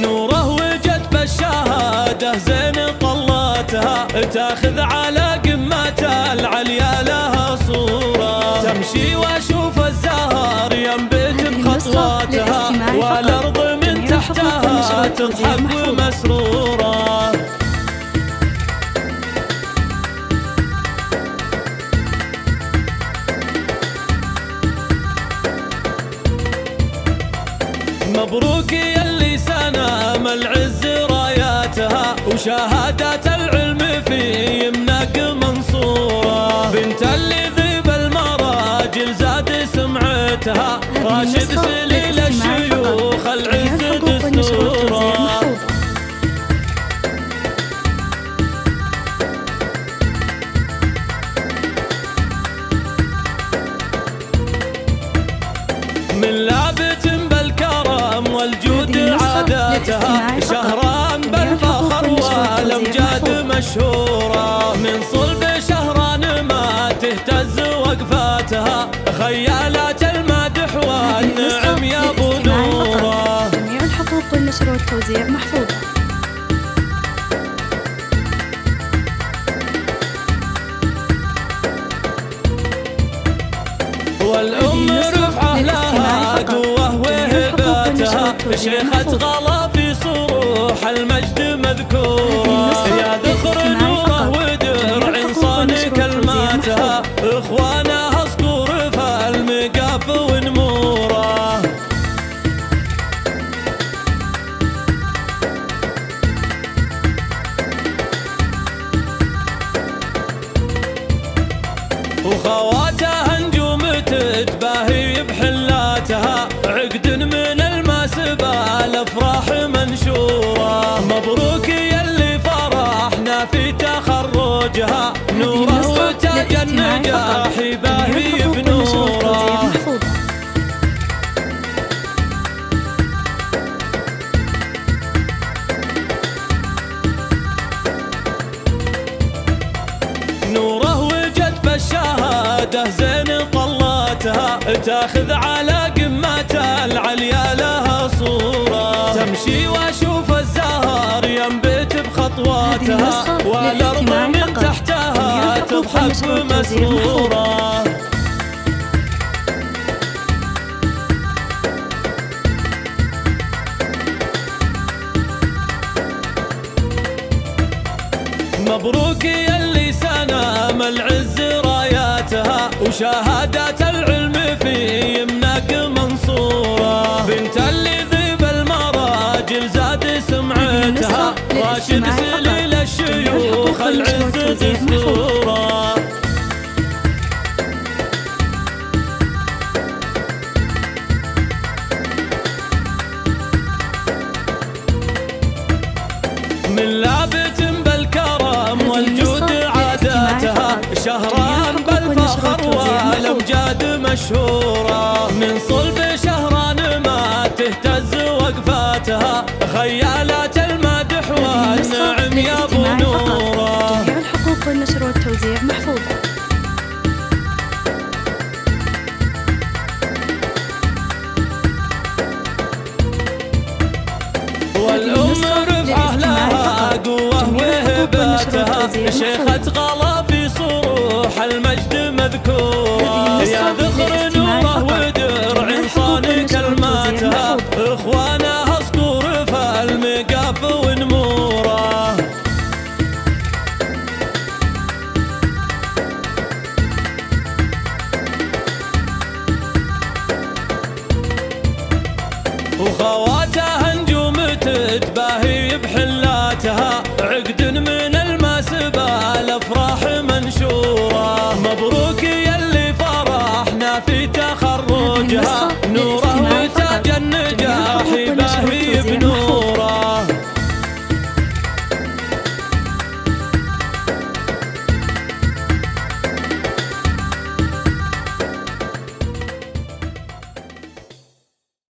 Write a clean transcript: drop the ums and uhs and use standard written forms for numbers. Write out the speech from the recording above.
نوره وجد بالشهادة زين طلاتها، تاخذ على قمة العليا لها صورة، تمشي واشوف الزهر ينبت بخطواتها، والأرض من تحتها تضحك ومسرورة. مبروك يلي سنام العز راياتها، وشهادات العلم في يمنك منصورة، بنت اللي ذيب المراجل زاد سمعتها، راشد سليل الشيوخ العز دستورة. من لابت بالكرم والجود عاداتها، شهران بالفخر والامجاد مشهورة، من صلب شهران ما تهتز وقفاتها، خيالات المادح والنعم يا ابو نوره. جميع الحقوق والنشر والتوزيع محفوظة. والأم رفعة لها قوة وهباتها، شيخة غلا في صروح المجد مذكورة، يا ذخر نوره ودرع صان كلماتها، إخوانها صقور فالمقاف ونموره. وخواتها نجوم تتباهي بحلاتها، عقد من الماس بالافراح منشوره، مبروك يلي فرحنا في تخرجها، نوره وتاج النجاح باهي بنوره. نوره وجد بالشهادة زين طلاتها، تاخذ على قمة العليا لها صورة، تمشي واشوف الزهر ينبت بخطواتها، والأرض من تحتها تضحك مسرورة. مبروك يلي سنام العز راياتها، وشهادات العلم في يمنك منصورة، بنت اللي ذيب المراجل زاد سمعتها، راشد سليل الشيوخ العز دستورة. من لابت بالكرم والجود عاداتها، شهران بالفخر والامجاد مشهورة، من صلب شهران ما تهتز وقفاتها، خيالات المادح والنعم يا ابو نوره. جميع الحقوق والنشر والتوزيع محفوظة. والأم رفعة لها قوة وهباتها، شيخة غلا في صروح المجد مذكورة، يا ذخر نوره ودرع صان كلماتها، إخوانها صقور فالمقاف ونموره. وخواتها نجوم تتباهي